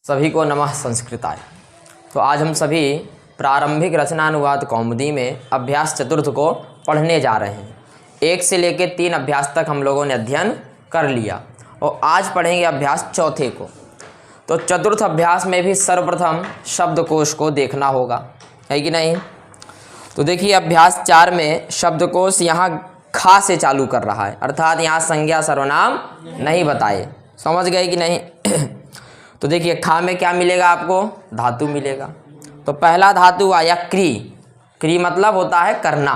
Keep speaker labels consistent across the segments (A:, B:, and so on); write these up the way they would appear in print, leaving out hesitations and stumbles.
A: सभी को नमः संस्कृताय। तो आज हम सभी प्रारंभिक रचनानुवाद कौमुदी में अभ्यास चतुर्थ को पढ़ने जा रहे हैं। 1 से लेकर 3 अभ्यास तक हम लोगों ने अध्ययन कर लिया और आज पढ़ेंगे अभ्यास चौथे को। तो चतुर्थ अभ्यास में भी सर्वप्रथम शब्दकोश को देखना होगा, है कि नहीं। तो देखिए अभ्यास 4 में शब्दकोश यहाँ खा से चालू कर रहा है, अर्थात यहाँ संज्ञा सर्वनाम नहीं बताए। समझ गए कि नहीं। तो देखिए खा में क्या मिलेगा आपको, धातु मिलेगा। तो पहला धातु आया क्री। क्री मतलब होता है करना,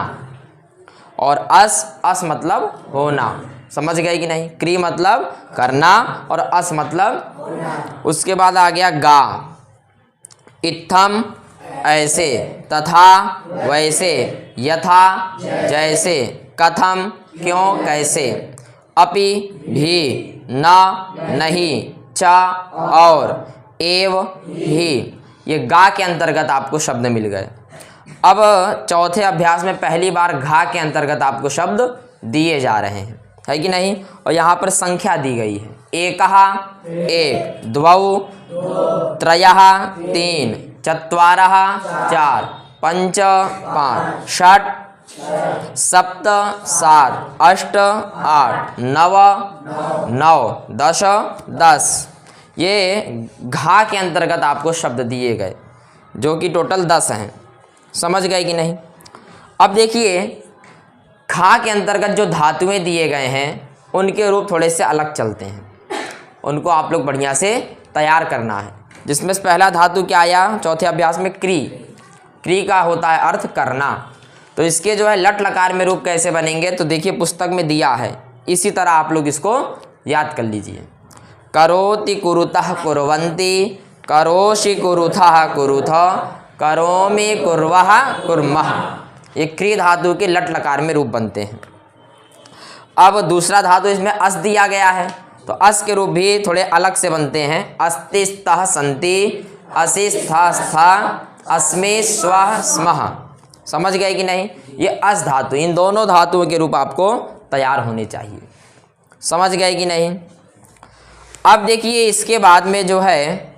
A: और अस मतलब होना। समझ गए कि नहीं। क्री मतलब करना और अस मतलब होना। उसके बाद आ गया गा। इत्थम ऐसे, तथा वैसे, यथा जैसे, कथम क्यों कैसे, अपि भी, न नहीं, चा और, एव ही। ये गा के अंतर्गत आपको शब्द मिल गए। अब चौथे अभ्यास में पहली बार घा के अंतर्गत आपको शब्द दिए जा रहे हैं, है कि नहीं। और यहाँ पर संख्या दी गई है। एकहा 1, द्वौ, त्रयः 3, चत्वारः 4, पंच 5, षट् 7, 8, 9, 10, 10। ये घा के अंतर्गत आपको शब्द दिए गए, जो कि टोटल 10 हैं। समझ गए कि नहीं। अब देखिए खा के अंतर्गत जो धातुएं दिए गए हैं उनके रूप थोड़े से अलग चलते हैं, उनको आप लोग बढ़िया से तैयार करना है। जिसमें से पहला धातु क्या आया चौथे अभ्यास में, क्री। क्री का होता है अर्थ करना। तो इसके जो है लट लकार में रूप कैसे बनेंगे, तो देखिए पुस्तक में दिया है, इसी तरह आप लोग इसको याद कर लीजिए। करोति कुरुतः कुर्वन्ति, करोषि कुरुथः कुरुथ, करोमि कुर्वः कुर्मः। ये क्री धातु के लट लकार में रूप बनते हैं। अब दूसरा धातु इसमें अस दिया गया है, तो अस के रूप भी थोड़े अलग से बनते हैं। अस्ति स्तः सन्ति, असि स्था स्था, अस्मि स्वः स्मः। समझ गए कि नहीं। ये अस धातु, इन दोनों धातुओं के रूप आपको तैयार होने चाहिए। समझ गए कि नहीं। अब देखिए इसके बाद में जो है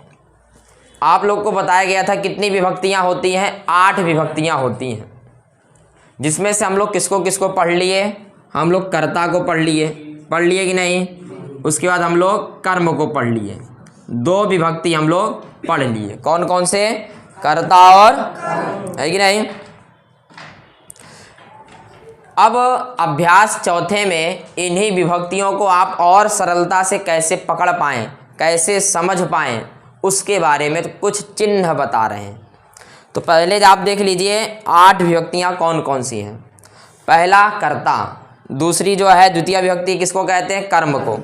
A: आप लोग को बताया गया था कितनी विभक्तियां होती हैं, 8 विभक्तियां होती हैं। जिसमें से हम लोग किसको किसको पढ़ लिए, हम लोग कर्ता को पढ़ लिए कि नहीं। उसके बाद हम लोग कर्म को पढ़ लिए। 2 विभक्ति हम लोग पढ़ लिए, कौन कौन से, कर्ता और, है कि नहीं। अब अभ्यास चौथे में इन्हीं विभक्तियों को आप और सरलता से कैसे पकड़ पाएं, कैसे समझ पाएं, उसके बारे में तो कुछ चिन्ह बता रहे हैं। तो पहले आप देख लीजिए 8 विभक्तियां कौन कौन सी हैं। पहला कर्ता, दूसरी जो है द्वितीय विभक्ति किसको कहते हैं, कर्म को।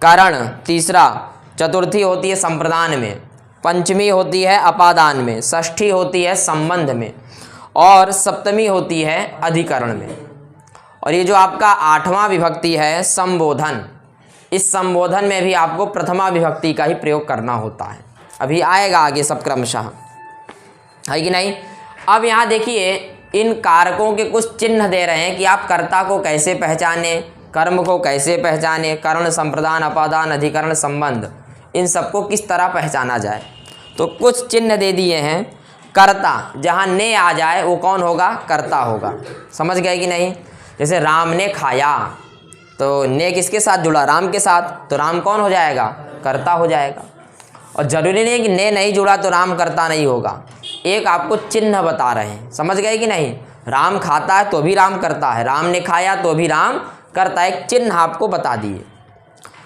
A: करण तीसरा, चतुर्थी होती है संप्रदान में, पंचमी होती है अपादान में, षष्ठी होती है संबंध में, और सप्तमी होती है अधिकरण में। और ये जो आपका 8वां विभक्ति है संबोधन, इस संबोधन में भी आपको प्रथमा विभक्ति का ही प्रयोग करना होता है। अभी आएगा आगे सब क्रमशः, है कि नहीं। अब यहाँ देखिए इन कारकों के कुछ चिन्ह दे रहे हैं कि आप कर्ता को कैसे पहचाने, कर्म को कैसे पहचाने, करण संप्रदान अपादान अधिकरण संबंध, इन सबको किस तरह पहचाना जाए। तो कुछ चिन्ह दे दिए हैं। कर्ता, जहाँ ने आ जाए वो कौन होगा, कर्ता होगा। समझ गए कि नहीं। जैसे राम ने खाया, तो ने किसके साथ जुड़ा, राम के साथ, तो राम कौन हो जाएगा, कर्ता हो जाएगा। और जरूरी नहीं कि ने नहीं जुड़ा तो राम कर्ता नहीं होगा, एक आपको चिन्ह बता रहे हैं। समझ गए कि नहीं। राम खाता है तो भी राम करता है, राम ने खाया तो भी राम करता है, एक चिन्ह आपको बता दिए।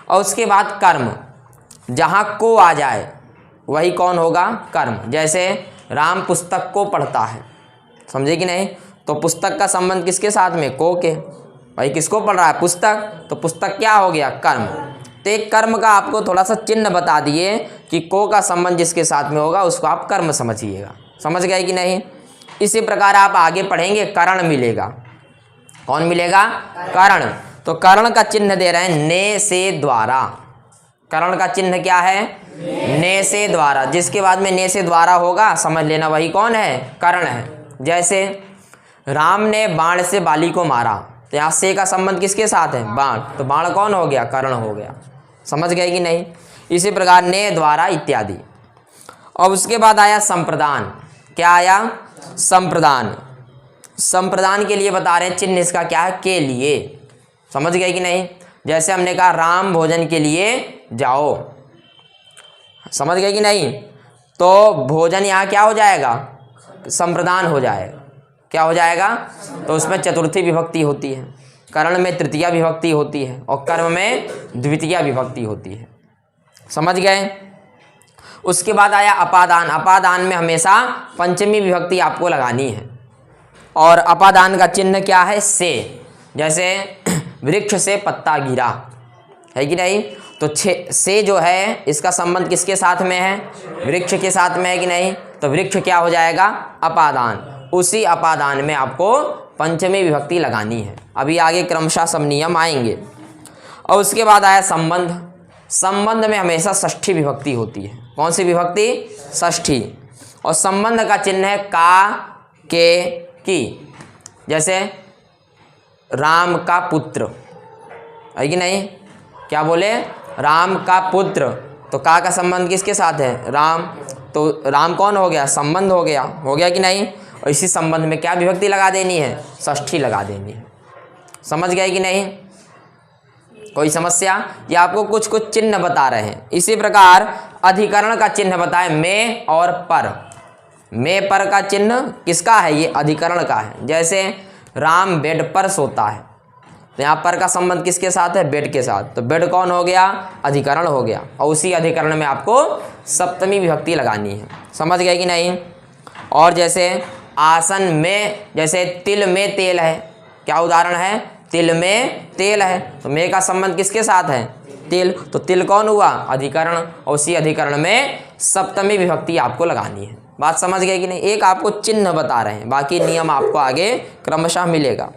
A: और उसके बाद कर्म, जहाँ को आ जाए वही कौन होगा, कर्म। जैसे राम पुस्तक को पढ़ता है, समझे कि नहीं। तो पुस्तक का संबंध किसके साथ में, को के। भाई किसको पढ़ रहा है, पुस्तक, तो पुस्तक क्या हो गया, कर्म। तो एक कर्म का आपको थोड़ा सा चिन्ह बता दिए कि को का संबंध जिसके साथ में होगा उसको आप कर्म समझिएगा। समझ गए कि नहीं। इसी प्रकार आप आगे पढ़ेंगे करण मिलेगा, कौन मिलेगा, करण। तो करण का चिन्ह दे रहे हैं ने से द्वारा। करण का चिन्ह क्या है, ने से द्वारा। जिसके बाद में ने से द्वारा होगा समझ लेना वही कौन है, करण है। जैसे राम ने बाण से बाली को मारा, तो यहाँ से का संबंध किसके साथ है, बाण, तो बाण कौन हो गया, कर्ण हो गया। समझ गए कि नहीं। इसी प्रकार ने द्वारा इत्यादि। और उसके बाद आया संप्रदान। क्या आया? संप्रदान। संप्रदान के लिए बता रहे हैं चिन्ह इसका क्या है? के लिए। समझ गए कि नहीं? जैसे हमने कहा राम भोजन के लिए जाओ, समझ गए कि नहीं? तो भोजन यहाँ क्या हो जाएगा? संप्रदान हो जाएगा। क्या हो जाएगा? तो उसमें चतुर्थी विभक्ति होती है, करण में तृतीया विभक्ति होती है और कर्म में द्वितीया विभक्ति होती है। समझ गए? उसके बाद आया अपादान। अपादान में हमेशा पंचमी विभक्ति आपको लगानी है और अपादान का चिन्ह क्या है? से। जैसे वृक्ष से पत्ता गिरा, है कि नहीं? तो से जो है इसका संबंध किसके साथ में है? वृक्ष के साथ में है कि नहीं? तो वृक्ष क्या हो जाएगा? अपादान। उसी अपादान में आपको पंचमी विभक्ति लगानी है। अभी आगे क्रमशः सब नियम आएंगे। और उसके बाद आया संबंध। संबंध में हमेशा षष्ठी विभक्ति होती है। कौन सी विभक्ति? षष्ठी। और संबंध का चिन्ह है का, के, की। जैसे राम का पुत्र, है कि नहीं? क्या बोले? राम का पुत्र। तो का संबंध किसके साथ है? राम। तो राम कौन हो गया? संबंध हो गया। हो गया कि नहीं? और इसी संबंध में क्या विभक्ति लगा देनी है? षष्ठी लगा देनी है। समझ गए कि नहीं? कोई समस्या? ये आपको कुछ कुछ चिन्ह बता रहे हैं। इसी प्रकार अधिकरण का चिन्ह बताए में और पर। में पर का चिन्ह किसका है? ये अधिकरण का है। जैसे राम बेड पर सोता है, तो यहाँ पर का संबंध किसके साथ है? बेड के साथ। तो बेड कौन हो गया? अधिकरण हो गया। और उसी अधिकरण में आपको सप्तमी विभक्ति लगानी है। समझ गए कि नहीं? और जैसे आसन में, जैसे तिल में तेल है, क्या उदाहरण है? तिल में तेल है, तो में का संबंध किसके साथ है? तिल। तो तिल कौन हुआ? अधिकरण। और उसी अधिकरण में सप्तमी विभक्ति आपको लगानी है। बात समझ गए कि नहीं? एक आपको चिन्ह बता रहे हैं, बाकी नियम आपको आगे क्रमशः मिलेगा।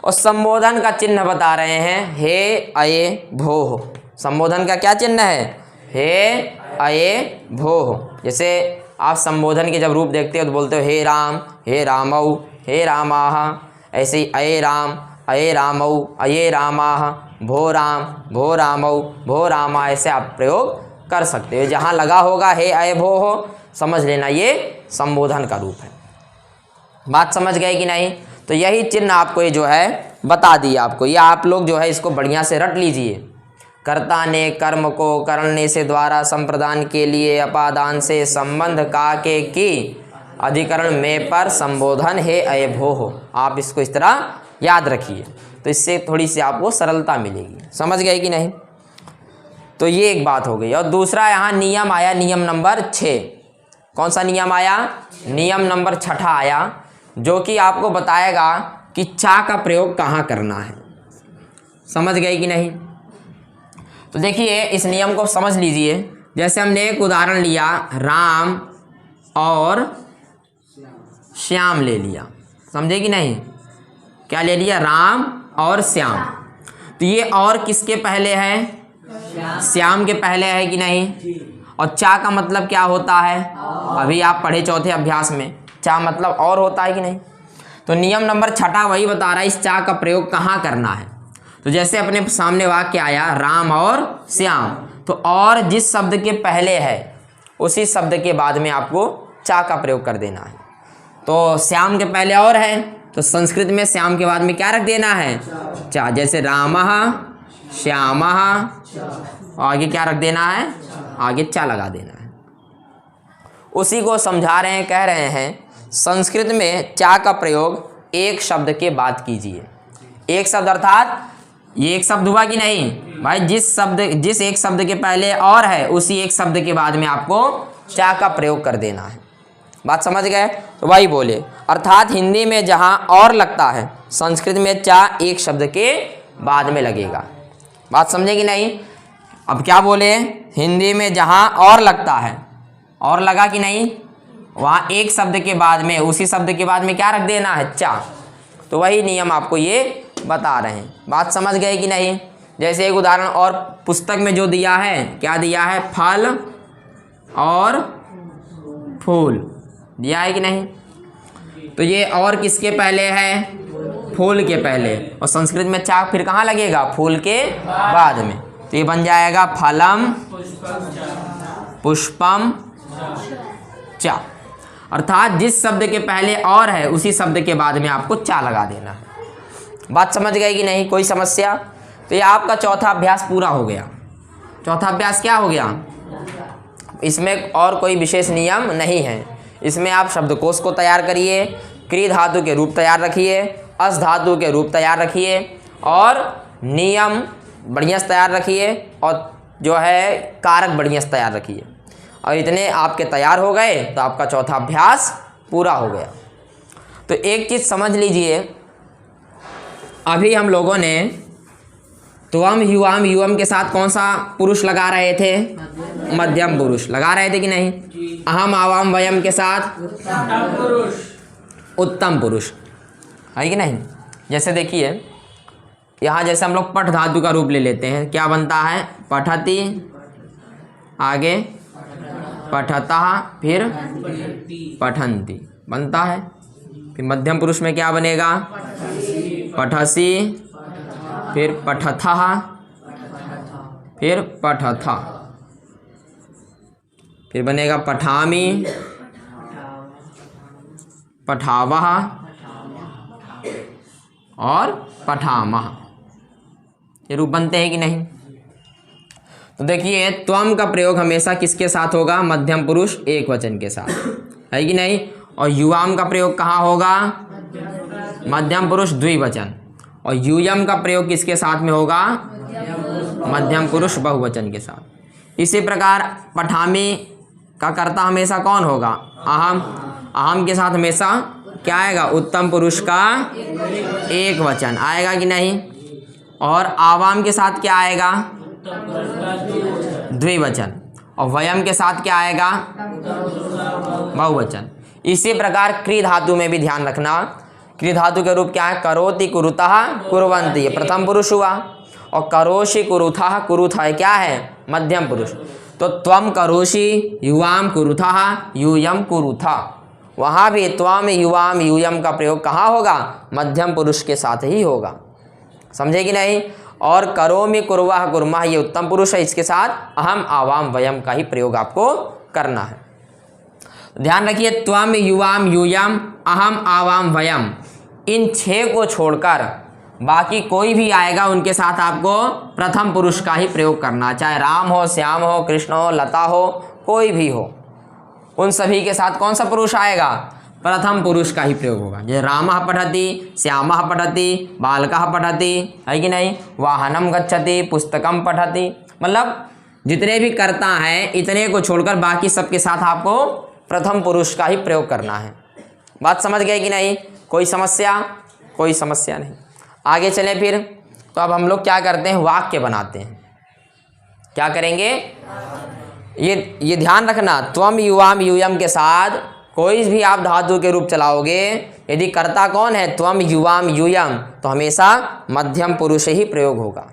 A: और संबोधन का चिन्ह बता रहे हैं हे, अये, भोः। संबोधन का क्या चिन्ह है? हे, अये, भोः। जैसे आप संबोधन के जब रूप देखते हो तो बोलते हो हे राम, हे रामौ, हे रामाः। ऐसे ही अये राम, अये रामौ, अये रामाः, भो राम, भो रामौ, भो रामा। ऐसे आप प्रयोग कर सकते हो। जहाँ लगा होगा हे, अये, भोः, समझ लेना ये संबोधन का रूप है। बात समझ गए कि नहीं? तो यही चिन्ह आपको ये जो है बता दिया आपको। ये आप लोग जो है इसको बढ़िया से रट लीजिए। कर्ता ने कर्म को करने से द्वारा संप्रदान के लिए, अपादान से संबंध का के की, अधिकरण में पर संबोधन हे, अये, भोः। आप इसको इस तरह याद रखिए, तो इससे थोड़ी सी आपको सरलता मिलेगी। समझ गए कि नहीं? तो ये एक बात हो गई। और दूसरा यहाँ नियम आया, नियम नंबर 6। कौन सा नियम आया? नियम नंबर 6 आया, जो कि आपको बताएगा कि चा का प्रयोग कहाँ करना है। समझ गए कि नहीं? तो देखिए इस नियम को समझ लीजिए। जैसे हमने एक उदाहरण लिया, राम और श्याम ले लिया। समझे कि नहीं? क्या ले लिया? राम और श्याम। तो ये और किसके पहले है? श्याम के पहले है कि नहीं? और चा का मतलब क्या होता है? अभी आप पढ़े चौथे अभ्यास में, चा मतलब और होता है कि नहीं? तो नियम नंबर 6 वही बता रहा है इस चा का प्रयोग कहाँ करना है। तो जैसे अपने सामने वाक्य आया राम और श्याम, तो और जिस शब्द के पहले है उसी शब्द के बाद में आपको चा का प्रयोग कर देना है। तो श्याम के पहले और है, तो संस्कृत में श्याम के बाद में क्या रख देना है? चा। जैसे रामः, श्यामः, आगे क्या रख देना है? आगे चा लगा देना है। उसी को समझा रहे हैं, कह रहे हैं संस्कृत में चा का प्रयोग एक शब्द के बाद कीजिए। एक शब्द अर्थात ये एक शब्द हुआ कि नहीं भाई? जिस एक शब्द के पहले और है उसी एक शब्द के बाद में आपको चा का प्रयोग कर देना है। बात समझ गए? तो वही बोले, अर्थात हिंदी में जहाँ और लगता है संस्कृत में चा एक शब्द के बाद में लगेगा। बात समझे कि नहीं? अब क्या बोले? हिंदी में जहाँ और लगता है, और लगा कि नहीं, वहाँ एक शब्द के बाद में उसी शब्द के बाद में क्या रख देना है? चा। तो वही नियम आपको ये बता रहे हैं। बात समझ गए कि नहीं? जैसे एक उदाहरण और पुस्तक में जो दिया है, क्या दिया है? फल और फूल दिया है कि नहीं? तो ये और किसके पहले है? फूल के पहले। और संस्कृत में चा फिर कहाँ लगेगा? फूल के बाद में। तो ये बन जाएगा फलम पुष्पम चा। अर्थात जिस शब्द के पहले और है उसी शब्द के बाद में आपको चा लगा देना है। बात समझ गए कि नहीं? कोई समस्या? तो ये आपका चौथा अभ्यास पूरा हो गया। चौथा अभ्यास क्या हो गया? इसमें और कोई विशेष नियम नहीं है। इसमें आप शब्दकोश को तैयार करिए, क्री धातु के रूप तैयार रखिए, अस धातु के रूप तैयार रखिए और नियम बढ़िया से तैयार रखिए और जो है कारक बढ़िया से तैयार रखिए। और इतने आपके तैयार हो गए तो आपका चौथा अभ्यास पूरा हो गया। तो एक चीज़ समझ लीजिए, अभी हम लोगों ने त्वम युवाम युवम के साथ कौन सा पुरुष लगा रहे थे? मध्यम पुरुष लगा रहे थे कि नहीं? अहम आवाम वयम के साथ उत्तम पुरुष है कि नहीं? जैसे देखिए यहाँ जैसे हम लोग पठ धातु का रूप ले लेते हैं, क्या बनता है? पठति, आगे पठतः, फिर पठन्ति बनता है। फिर मध्यम पुरुष में क्या बनेगा? पठसि, फिर पठथः, फिर पठथ, फिर बनेगा पठामि, पठावः और पठामः। ये रूप बनते हैं कि नहीं? तो देखिए त्वम का प्रयोग हमेशा किसके साथ होगा? मध्यम पुरुष एक वचन के साथ, है कि नहीं? और युवाम का प्रयोग कहाँ होगा? मध्यम पुरुष द्विवचन। और यूयम का प्रयोग किसके साथ में होगा? मध्यम पुरुष बहुवचन के साथ। इसी प्रकार पठामी का कर्ता हमेशा कौन होगा? अहम। अहम के साथ हमेशा क्या आएगा? उत्तम पुरुष का एक वचन आएगा कि नहीं? और आवाम के साथ क्या आएगा? द्विवचन। और वयम के साथ क्या आएगा? बहुवचन। इसी प्रकार क्री धातु में भी ध्यान रखना, क्री धातु के रूप क्या है? करोति, कुरुतः, कुर्वन्ति, ये प्रथम पुरुष हुआ। और करोषि, कुरुथः, कुरुथ क्या है? मध्यम पुरुष। तो त्वम करोषि, युवाम कुरुथः, यूयम कुरुथ। वहाँ भी त्वम युवाम यूयम का प्रयोग कहाँ होगा? मध्यम पुरुष के साथ ही होगा। समझे कि नहीं? और करोमि, कुर्वः, कुर्मः ये उत्तम पुरुष है, इसके साथ अहम आवाम वयम का ही प्रयोग आपको करना है। ध्यान रखिए त्वम युवाम यूयम अहम आवाम वयम, इन 6 को छोड़कर बाकी कोई भी आएगा उनके साथ आपको प्रथम पुरुष का ही प्रयोग करना, चाहे राम हो, श्याम हो, कृष्ण हो, लता हो, कोई भी हो, उन सभी के साथ कौन सा पुरुष आएगा? प्रथम पुरुष का ही प्रयोग होगा। जैसे रामः पठति, श्यामः पठति, बालकः पठति, है कि नहीं? वाहनम गच्छति, पुस्तकम पठति। मतलब जितने भी कर्ता हैं इतने को छोड़कर बाकी सबके साथ आपको प्रथम पुरुष का ही प्रयोग करना है। बात समझ गए कि नहीं? कोई समस्या? कोई समस्या नहीं। आगे चलें फिर। तो अब हम लोग क्या करते हैं? वाक्य बनाते हैं। क्या करेंगे? ये ध्यान रखना, त्वम युवाम यूयम के साथ कोई भी आप धातु के रूप चलाओगे, यदि कर्ता कौन है? त्वम युवाम यूयम, तो हमेशा मध्यम पुरुष ही प्रयोग होगा।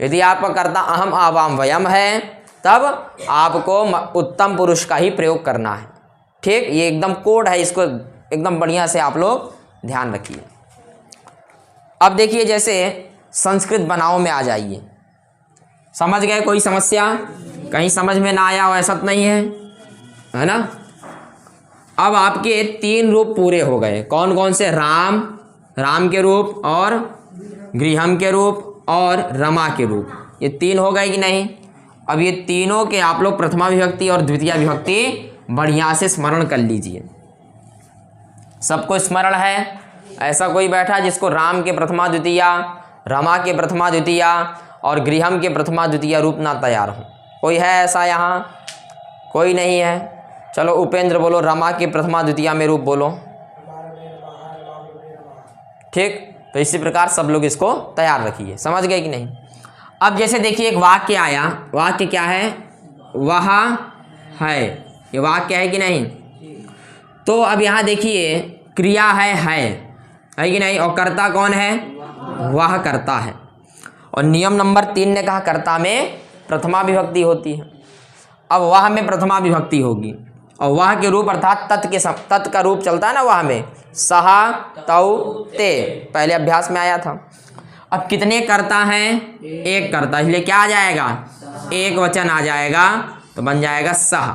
A: यदि आपका कर्ता अहम आवाम वयम है तब आपको उत्तम पुरुष का ही प्रयोग करना है। ठीक, ये एकदम कोड है, इसको एकदम बढ़िया से आप लोग ध्यान रखिए। अब देखिए जैसे संस्कृत बनाओ में आ जाइए। समझ गए? कोई समस्या? कहीं समझ में ना आया हो ऐसा तो नहीं है ना? अब आपके 3 रूप पूरे हो गए। कौन कौन से? राम, राम के रूप, और गृहम के रूप, और रमा के रूप। ये 3 हो गए कि नहीं? अब ये तीनों के आप लोग प्रथमा विभक्ति और द्वितीय विभक्ति बढ़िया से स्मरण कर लीजिए। सबको स्मरण है? ऐसा कोई बैठा जिसको राम के प्रथमा द्वितीय, रमा के प्रथमा द्वितीय और गृहम के प्रथमा द्वितीय रूप ना तैयार हो? कोई है ऐसा यहाँ? कोई नहीं है। चलो उपेंद्र बोलो, रमा के प्रथमा द्वितीय में रूप बोलो। ठीक, तो इसी प्रकार सब लोग इसको तैयार रखिए। समझ गए कि नहीं? अब जैसे देखिए एक वाक्य आया। वाक्य क्या है? वह है। ये वाक्य है कि नहीं? तो अब यहाँ देखिए क्रिया है कि नहीं? और कर्ता कौन है? वह कर्ता है। और नियम नंबर 3 ने कहा कर्ता में प्रथमा विभक्ति होती है। अब वह में प्रथमा विभक्ति होगी और वह के रूप अर्थात तत् का रूप चलता है ना वह में, सहा, तौ, ते, पहले अभ्यास में आया था। अब कितने कर्ता हैं? एक कर्ता, इसलिए क्या आ जाएगा? एक वचन आ जाएगा, तो बन जाएगा सह।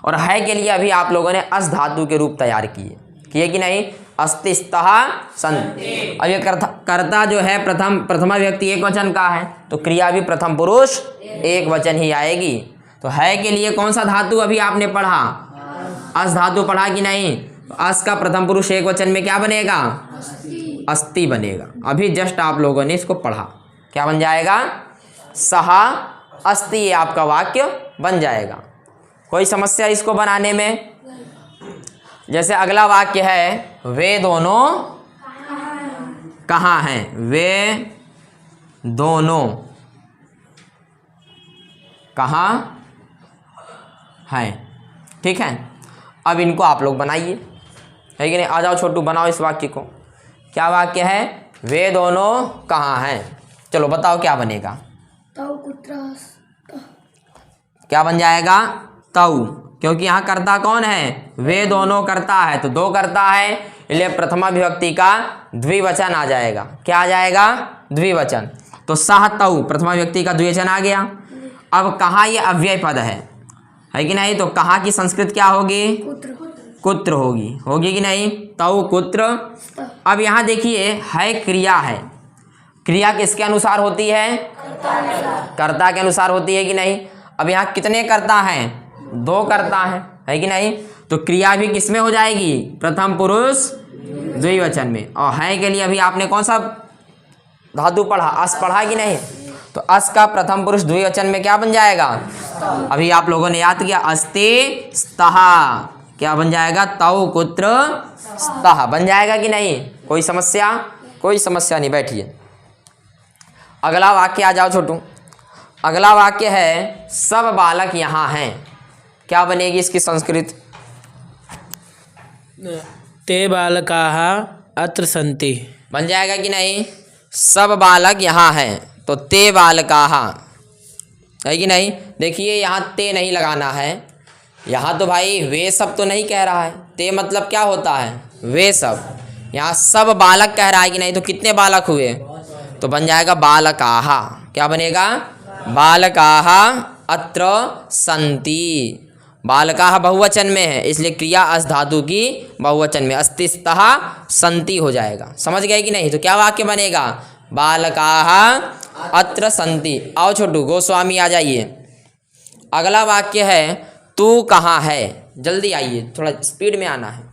A: और है के लिए अभी आप लोगों ने अस धातु के रूप तैयार किए कि नहीं? अस्ति स्तः सन्ति। अब ये कर्ता जो है प्रथमा व्यक्ति एक वचन का है, तो क्रिया भी प्रथम पुरुष एक वचन ही आएगी। तो है के लिए कौन सा धातु अभी आपने पढ़ा? अस धातु पढ़ा कि नहीं? तो अस का प्रथम पुरुष एक वचन में क्या बनेगा? अस्ति बनेगा। अभी जस्ट आप लोगों ने इसको पढ़ा, क्या बन जाएगा? सह अस्ति, ये आपका वाक्य बन जाएगा। कोई समस्या इसको बनाने में? जैसे अगला वाक्य है, वे दोनों कहाँ हैं? वे दोनों कहाँ हैं? ठीक है, अब इनको आप लोग बनाइए, है कि नहीं? आ जाओ छोटू, बनाओ इस वाक्य को। क्या वाक्य है? वे दोनों कहाँ हैं? चलो बताओ क्या बनेगा?
B: तौ कुत्र स्तः।
A: क्या बन जाएगा? तौ, क्योंकि यहाँ कर्ता कौन है? वे दोनों कर्ता है, तो दो कर्ता है, इसलिए प्रथमा विभक्ति का द्विवचन आ जाएगा। क्या आ जाएगा? द्विवचन। तो सह तौ प्रथमा विभक्ति का द्विवचन आ गया। अब कहाँ ये अव्यय पद है कि नहीं? तो कहाँ की संस्कृत क्या होगी? कुत्र होगी कि नहीं? तौ कुत्र। अब यहाँ देखिए, है क्रिया है, क्रिया किसके अनुसार होती है? कर्ता के अनुसार होती है कि नहीं? अब यहाँ कितने कर्ता हैं? दो कर्ता है कि नहीं? तो क्रिया भी किसमें हो जाएगी? प्रथम पुरुष द्विवचन में। और है के लिए अभी आपने कौन सा धातु पढ़ा? अस पढ़ा कि नहीं? तो अस का प्रथम पुरुष द्विवचन में क्या बन जाएगा? अभी आप लोगों ने याद किया, अस्ति स्तः। क्या बन जाएगा? तौ कुत्र स्तः बन जाएगा कि नहीं? कोई समस्या? कोई समस्या नहीं, बैठिए। अगला वाक्य आ जाओ छोटू। अगला वाक्य है, सब बालक यहाँ हैं। क्या बनेगी इसकी संस्कृत?
C: ते बालकाः अत्र सन्ति
A: बन जाएगा कि नहीं? सब बालक यहाँ हैं, तो ते बालकाः है कि नहीं? देखिए यहाँ ते नहीं लगाना है, यहाँ तो भाई वे सब तो नहीं कह रहा है। ते मतलब क्या होता है? वे सब। यहाँ सब बालक कह रहा है कि नहीं? तो कितने बालक हुए? तो बन जाएगा बालकाः। क्या बनेगा? बालकाः अत्र सन्ति। बालकाः बहुवचन में है, इसलिए क्रिया अस धातु की बहुवचन में, अस्ति स्तः सन्ति हो जाएगा। समझ गए कि नहीं? तो क्या वाक्य बनेगा? बालकाः अत्र सन्ति। आओ छोटू, गोस्वामी आ जाइए। अगला वाक्य है, तू कहाँ है? जल्दी आइए, थोड़ा स्पीड में आना है।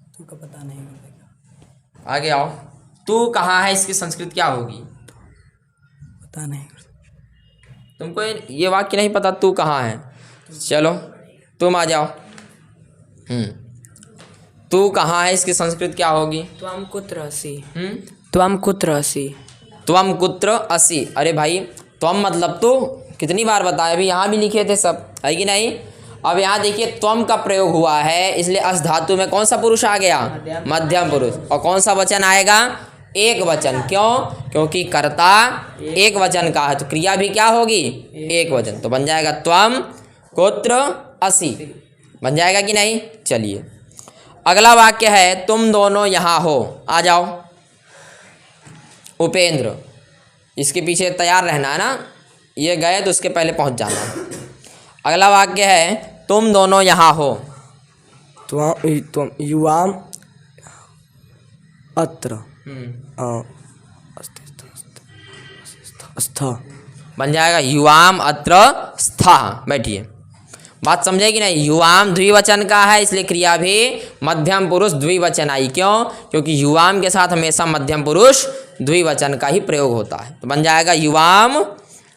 C: तुमको पता नहीं
A: आगे आओ। तू कहाँ है, इसकी संस्कृत क्या होगी?
C: पता नहीं।
A: तुमको ये वाक्य नहीं पता? तू कहाँ है? चलो तुम आ जाओ। तू कहाँ है, इसकी संस्कृत क्या होगी?
C: त्वं कुत्र असि? त्वं कुत्र असि?
A: त्वं कुत्र असि। अरे भाई, त्वं मतलब तू, कितनी बार बताया? अभी यहाँ भी लिखे थे सब, है कि नहीं? अब यहाँ देखिए, त्वं का प्रयोग हुआ है, इसलिए अस धातु में कौन सा पुरुष आ गया? मध्यम पुरुष। और कौन सा वचन आएगा? एक वचन। क्यों? क्योंकि कर्ता एक वचन का है, तो क्रिया भी क्या होगी? एक वचन। तो बन जाएगा त्वं कुत्र असि। बन जाएगा कि नहीं? चलिए अगला वाक्य है, तुम दोनों यहाँ हो। आ जाओ। उपेंद्र, इसके पीछे तैयार रहना है ना, ये गए तो उसके पहले पहुँच जाना। अगला वाक्य है, तुम दोनों यहाँ हो।
C: त्वं युवाम अत्र स्थ।
A: बन जाएगा युवाम अत्र स्थः। बैठिए, बात समझे कि नहीं? युवाम द्विवचन का है, इसलिए क्रिया भी मध्यम पुरुष द्विवचन आई। क्यों? क्योंकि युवाम के साथ हमेशा मध्यम पुरुष द्विवचन का ही प्रयोग होता है। तो बन जाएगा युवाम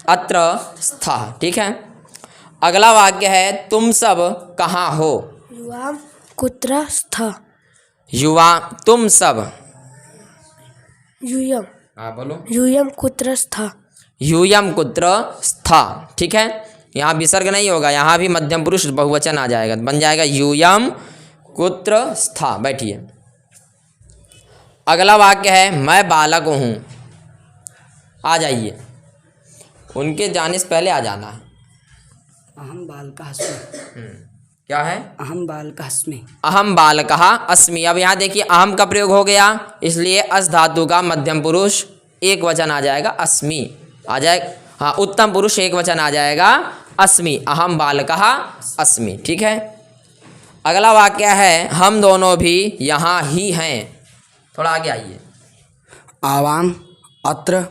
A: अत्र स्थः। ठीक है, अगला वाक्य है, तुम सब कहाँ हो?
B: युवाम कुत्र स्तः।
A: युवा, तुम सब।
B: यूयम।
A: हाँ बोलो।
B: यूयम कुत्र स्तः।
A: यूयम कुत्र स्थः। ठीक है, यहाँ विसर्ग नहीं होगा, यहाँ भी मध्यम पुरुष बहुवचन आ जाएगा। बन जाएगा यूयम कुत्र स्थः। बैठिए, अगला वाक्य है, मैं बालक हूँ। आ जाइए, उनके जाने से पहले आ जाना है।
C: अहम बालकः अस्मि।
A: क्या है?
C: अहम बालकः अस्मि।
A: अहम बालकः अस्मि। अब यहाँ देखिए, अहम का प्रयोग हो गया, इसलिए अस धातु का मध्यम पुरुष एक वचन आ जाएगा, अस्मि आ जाएगा। हाँ, उत्तम पुरुष एक वचन आ जाएगा, अस्मि, अहम बालकः अस्मि। ठीक है। अगला वाक्य है हम दोनों भी यहाँ ही हैं। थोड़ा आगे आइए।
C: आवाम अत्र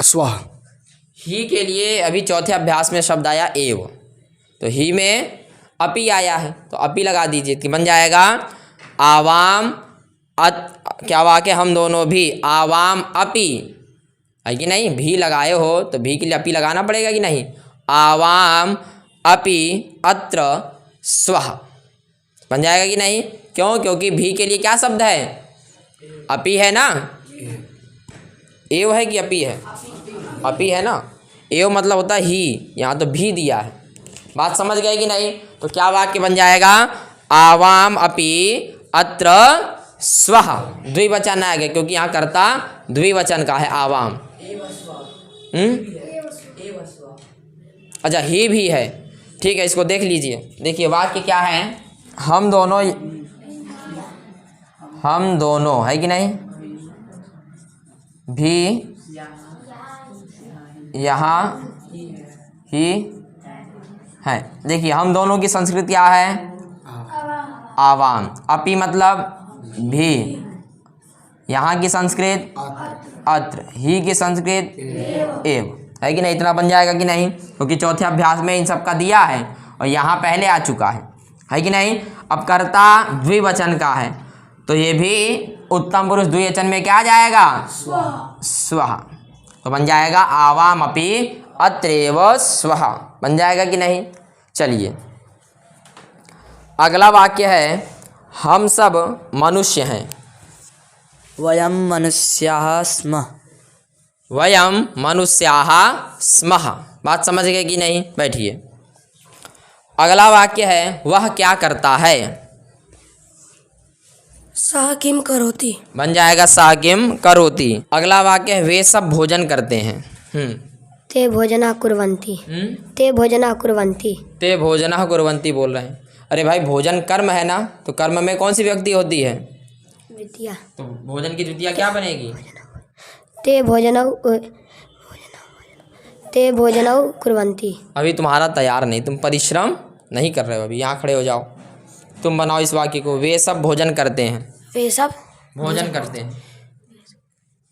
C: स्वः।
A: ही के लिए अभी चौथे अभ्यास में शब्द आया एव, तो ही में अपि आया है तो अपि लगा दीजिए कि बन जाएगा आवाम क्या वाक्य हम दोनों भी आवाम अपि है कि नहीं। भी लगाए हो तो भी के लिए अपि लगाना पड़ेगा कि नहीं। आवाम अपि अत्र स्वः बन जाएगा कि नहीं। क्यों? क्योंकि भी के लिए क्या शब्द है? अपि है ना। एव है कि अपि है? अपि है ना। एव मतलब होता है ही, यहाँ तो भी दिया है। बात समझ गए कि नहीं। तो क्या वाक्य बन जाएगा? आवाम अपि अत्र स्वः। द्विवचन आ गया क्योंकि यहाँ कर्ता द्विवचन का है आवाम। अच्छा ही भी है। ठीक है, इसको देख लीजिए। देखिए वाक्य क्या है। हम दोनों है कि नहीं। भी यहाँ ही है। देखिए हम दोनों की संस्कृत क्या है? आवाम। अपि मतलब भी। यहाँ की संस्कृत अत्र। ही की संस्कृत एव है कि नहीं। इतना बन जाएगा कि नहीं। क्योंकि चौथे अभ्यास में इन सब का दिया है और यहाँ पहले आ चुका है कि नहीं। अब कर्ता द्विवचन का है तो ये भी उत्तम पुरुष द्विवचन में क्या आ जाएगा? स्वः। तो बन जाएगा आवाम अपि अत्रैव स्वः। बन जाएगा कि नहीं। चलिए अगला वाक्य है हम सब मनुष्य हैं।
C: वयं मनुष्याः स्मः।
A: वयम मनुष्याः स्मः। बात समझ गए कि नहीं। बैठिए। अगला वाक्य है वह क्या करता है।
B: सः किं करोति।
A: बन जाएगा सा किम करोति। अगला वाक्य है वे सब भोजन करते हैं।
B: ते भोजना कुर्वन्ति। ते भोजना कुर्वन्ति।
A: ते भोजनः कुर्वन्ति बोल रहे हैं। अरे भाई भोजन कर्म है ना, तो कर्म में कौन सी व्यक्ति होती है?
B: द्वितीया।
A: तो भोजन की द्वितीया क्या बनेगी?
B: ते भोजनौ कुर्वन्ति।
A: अभी तुम्हारा तैयार नहीं, तुम परिश्रम नहीं कर रहे हो। अभी यहाँ खड़े हो जाओ, तुम बनाओ इस वाक्य को। वे सब भोजन करते हैं।
B: वे सब
A: भोजन करते हैं।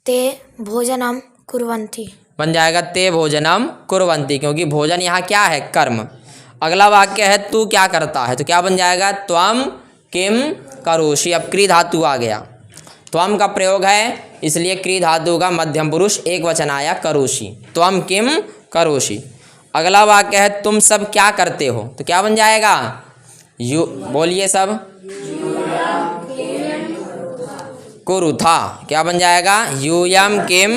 B: ते भोजनं कुर्वन्ति।
A: बन जाएगा ते भोजनम कुर्वन्ति, क्योंकि भोजन यहाँ क्या है? कर्म। अगला वाक्य है तू क्या करता है, तो क्या बन जाएगा? त्वम किम करोषि। अब क्री धातु आ गया। त्वम का प्रयोग है इसलिए क्री धातु का मध्यम पुरुष एक वचन आया करोषि। त्वम किम करोषि। अगला वाक्य है तुम सब क्या करते हो, तो क्या बन जाएगा? यू बोलिए सब। कुरुथा। क्या बन जाएगा? यूयम किम।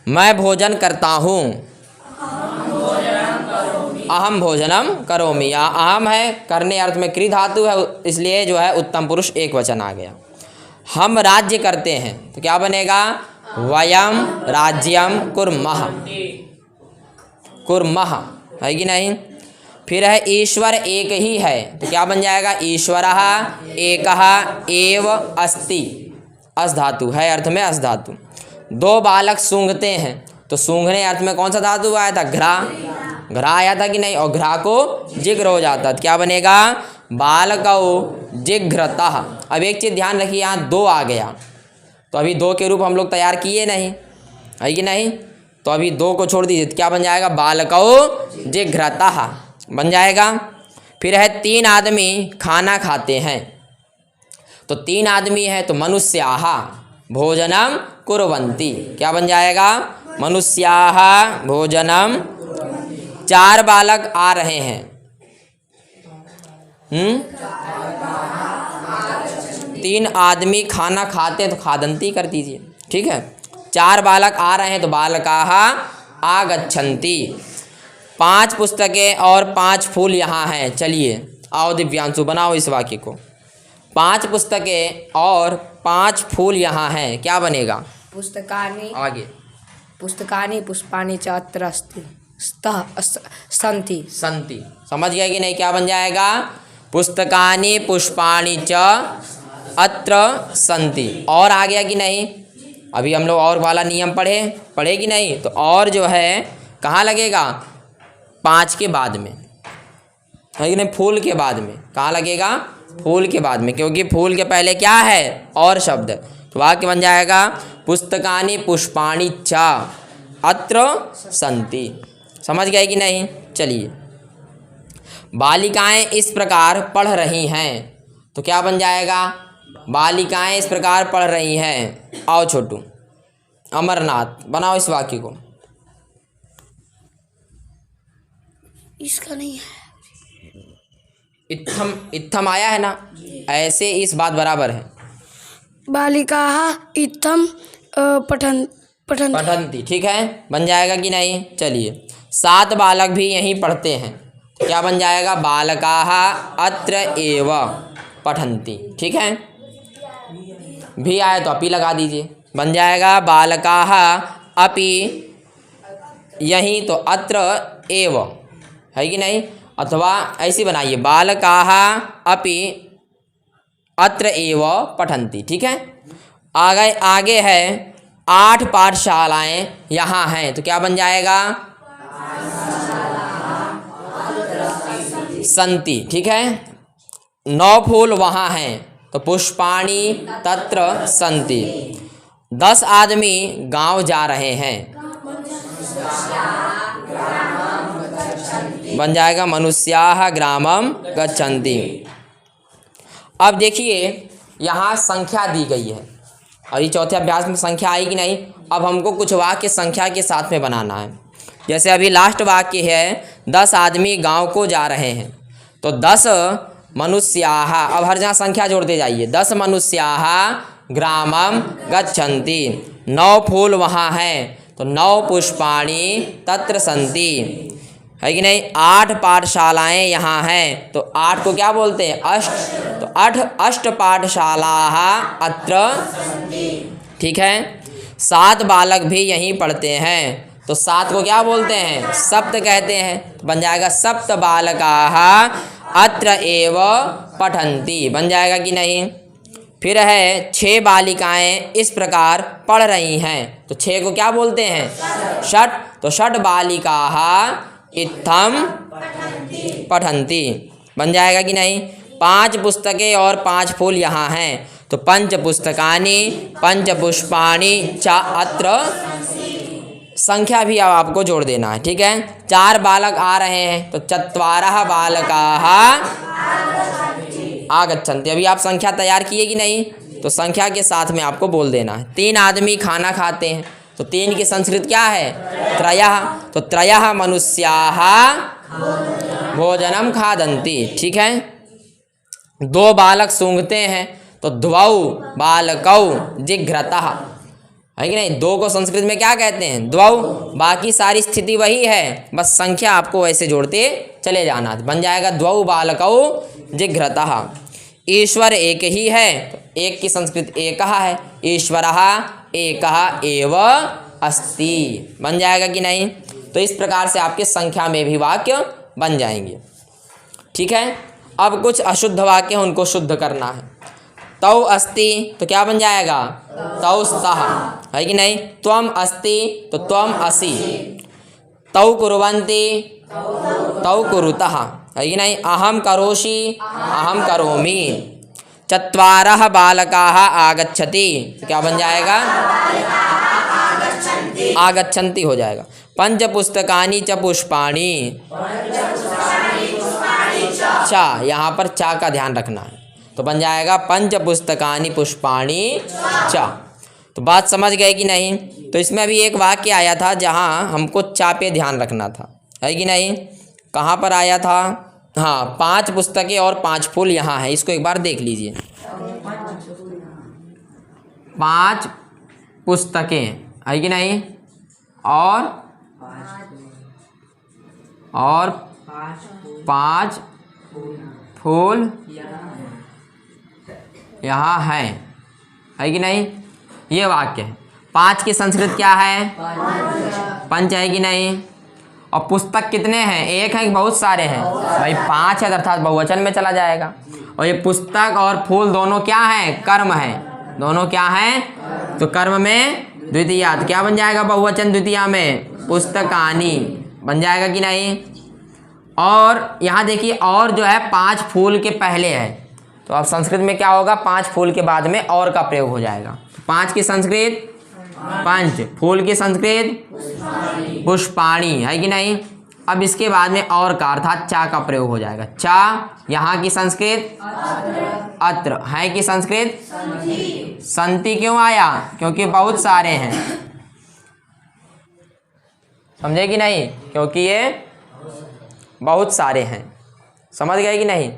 A: मैं भोजन करता हूँ। अहम भोजनम करोमि। या अहम है करने अर्थ में क्री धातु है इसलिए जो है उत्तम पुरुष एक वचन आ गया। हम राज्य करते हैं तो क्या बनेगा? वयम राज्यम कुर्मः। कुर्मः है कि नहीं। फिर है ईश्वर एक ही है तो क्या बन जाएगा? ईश्वरः एकः एव अस्ति। अस धातु है अर्थ में अस धातु। दो बालक सूंघते हैं तो सूंघने अर्थ में कौन सा धातु आया था? घ्रा। घ्रा आया था कि नहीं। और घ्रा को जिग्र हो जाता तो क्या बनेगा? बालकौ जिघ्रतः। अब एक चीज़ ध्यान रखिए, यहाँ दो आ गया तो अभी दो के रूप हम लोग तैयार किए नहीं है कि नहीं। तो अभी दो को छोड़ दीजिए तो क्या बन जाएगा? बालकौ जिघ्रतः बन जाएगा। फिर है तीन आदमी खाना खाते हैं तो तीन आदमी है तो मनुष्याः भोजनम कुर्वन्ति। क्या बन जाएगा? मनुष्याः भोजनम। चार बालक आ रहे हैं। तीन आदमी खाना खाते हैं तो खादन्ति कर दीजिए। ठीक है। चार बालक आ रहे हैं तो बालकाः आगच्छन्ति। पांच पुस्तकें और पांच फूल यहाँ हैं। चलिए आओ दिव्यांशु बनाओ इस वाक्य को। पांच पुस्तकें और पांच फूल यहाँ हैं, क्या बनेगा?
C: पुस्तकानि
A: आगे।
C: पुस्तकानि पुष्पाणि च अत्र अस्ति सन्ति।
A: संति। समझ गए कि नहीं? क्या बन जाएगा? पुस्तकानि पुष्पाणि च अत्र संति। और आ गया कि नहीं? अभी हम लोग और वाला नियम पढ़े कि नहीं? तो और जो है कहाँ लगेगा? 5 के बाद में, है कि नहीं? फूल के बाद में। कहाँ लगेगा? फूल के बाद में, क्योंकि फूल के पहले क्या है? और शब्द। तो वाक्य बन जाएगा पुस्तकानि पुष्पाणि च अत्र सन्ति। समझ गए कि नहीं? चलिए, बालिकाएं इस प्रकार पढ़ रही हैं, तो क्या बन जाएगा? बालिकाएं इस प्रकार पढ़ रही हैं। आओ छोटू, अमरनाथ, बनाओ इस वाक्य को।
B: इसका नहीं है।
A: इत्थम, इत्थम आया है ना? ऐसे इस बात बराबर है।
B: बालिकाः इत्थम
A: पठन्ति, ठीक है? बन जाएगा कि नहीं? चलिए, 7 बालक भी यहीं पढ़ते हैं, तो क्या बन जाएगा? बालकाः अत्र एव पठन्ति, ठीक है? भी आए तो अपि लगा दीजिए, बन जाएगा बालकाः अपि यहीं, तो अत्र एव, है कि नहीं? अथवा ऐसी बनाइए, बालकाः अपि अत्र एव पठन्ति, ठीक है? आगे है 8 पाठशालाएं यहाँ हैं, तो क्या बन जाएगा? संति, ठीक है? 9 फूल वहाँ हैं, तो पुष्पाणि तत्र संति। 10 आदमी गांव जा रहे हैं, बन जाएगा मनुष्याः ग्रामं गच्छन्ति। अब देखिए, यहाँ संख्या दी गई है, और ये चौथे अभ्यास में संख्या आई कि नहीं? अब हमको कुछ वाक्य संख्या के साथ में बनाना है। जैसे अभी लास्ट वाक्य है 10 आदमी गांव को जा रहे हैं, तो 10 मनुष्याः, अब हर जगह संख्या जोड़ते जाइए। 10 मनुष्याः ग्रामं गच्छन्ति। 9 फूल वहाँ हैं, तो 9 पुष्पाणि तत्र सन्ति, है कि नहीं? 8 पाठशालाएं यहाँ हैं, तो 8 को क्या बोलते हैं? अष्ट, तो 8 पाठशालाः अत्र, ठीक है? 7 बालक भी यहीं पढ़ते हैं, तो 7 को क्या बोलते हैं? सप्त कहते हैं, तो बन जाएगा सप्त बालकाः अत्र एव पठन्ति, बन जाएगा कि नहीं? फिर है 6 बालिकाएं इस प्रकार पढ़ रही हैं, तो 6 को क्या बोलते हैं? षट्, तो षट् बालिकाः इत्थम पठन्ति, बन जाएगा कि नहीं? 5 पुस्तकें और 5 फूल यहाँ हैं, तो 5 पुस्तकानि 5 पुष्पाणि च अत्र, संख्या भी अब आपको जोड़ देना है, ठीक है? 4 बालक आ रहे हैं, तो 4 बालकाः आगच्छन्ति। अभी आप संख्या तैयार किए कि नहीं? तो संख्या के साथ में आपको बोल देना है। 3 आदमी खाना खाते हैं, तो 3 की संस्कृत क्या है? त्रयः, तो त्रयः मनुष्याः भोजनम खादन्ति, ठीक है? 2 बालक सूंघते हैं, तो द्वौ बालकौ जिघ्रतः, है कि नहीं? 2 को संस्कृत में क्या कहते हैं? द्वौ। बाकी सारी स्थिति वही है, बस संख्या आपको ऐसे जोड़ते चले जाना, बन जाएगा द्वौ बालकौ जिघ्रतः। ईश्वर एक ही है, तो एक की संस्कृत एकः है, ईश्वरः एकः एव अस्ति, बन जाएगा कि नहीं? तो इस प्रकार से आपके संख्या में भी वाक्य बन जाएंगे, ठीक है? अब कुछ अशुद्ध वाक्य हैं, उनको शुद्ध करना है। तौ अस्ति, तो क्या बन जाएगा? तौ स्तः, है कि नहीं? त्वम अस्ति, तो त्वम असि। तौ कुर्वन्ति, तौ कुरुतः, है कि नहीं? अहम करोषि, अहम करोमि। 4 बालकाः आगच्छति, तो क्या बन जाएगा? आगच्छन्ति हो जाएगा। 5 पुस्तकानि च पुष्पाणि च, यहाँ पर चा का ध्यान रखना है, तो बन जाएगा 5 पुस्तकानि पुष्पाणि च। तो बात समझ गए कि नहीं? तो इसमें अभी एक वाक्य आया था जहाँ हमको चा पे ध्यान रखना था, है कि नहीं? कहाँ पर आया था? हाँ, 5 पुस्तकें और 5 फूल यहाँ है, इसको एक बार देख लीजिए। 5 पुस्तकें, है कि नहीं? और 5 फूल यहाँ है कि नहीं? ये वाक्य है। 5 की संस्कृत क्या है? पंच, है कि नहीं? और पुस्तक कितने हैं? एक है कि बहुत सारे हैं? भाई 5 है, अर्थात बहुवचन में चला जाएगा। और ये पुस्तक और फूल दोनों क्या हैं? कर्म है, दोनों क्या हैं? तो कर्म में द्वितीया, तो क्या बन जाएगा बहुवचन द्वितीया में? पुस्तकानि बन जाएगा कि नहीं। और यहाँ देखिए और जो है 5 फूल के पहले है, तो अब संस्कृत में क्या होगा, 5 फूल के बाद में और का प्रयोग हो जाएगा। 5 की संस्कृत पंच, फूल की संस्कृत पुष्पाणि है कि नहीं। अब इसके बाद में और का अर्थात चा का प्रयोग हो जाएगा। चा यहाँ की संस्कृत अत्र, है की संस्कृत संति क्यों आया, क्योंकि बहुत सारे हैं, समझे कि नहीं, क्योंकि ये बहुत सारे हैं, समझ गए कि नहीं।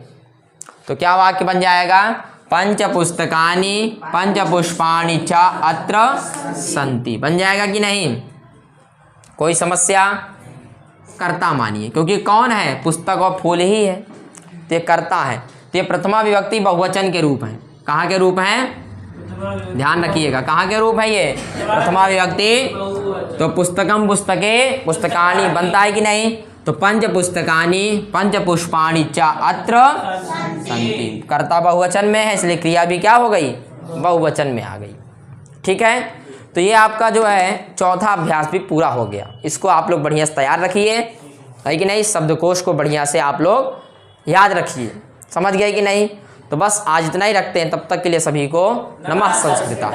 A: तो क्या वाक्य बन जाएगा, पंच पुस्तकानि पंच पुष्पाणि च अत्र संति बन जाएगा कि नहीं। कोई समस्या, कर्ता मानिए, क्योंकि कौन है, पुस्तक और फूल ही है, तो ये कर्ता है। तो ये प्रथमा विभक्ति बहुवचन के रूप हैं। कहाँ के रूप हैं, ध्यान रखिएगा, कहाँ के रूप है ये, प्रथमा विभक्ति। तो पुस्तकम पुस्तके पुस्तकानि बनता है कि नहीं। तो पंच पुस्तकानि पंच पुष्पाणि च अत्र संति, कर्ता बहुवचन में है, इसलिए क्रिया भी क्या हो गई, बहुवचन में आ गई। ठीक है, तो ये आपका जो है चौथा अभ्यास भी पूरा हो गया। इसको आप लोग बढ़िया से तैयार रखिए, है कि नहीं। शब्दकोश को बढ़िया से आप लोग याद रखिए, समझ गए कि नहीं। तो बस आज इतना ही रखते हैं, तब तक के लिए सभी को नमः संस्कृता।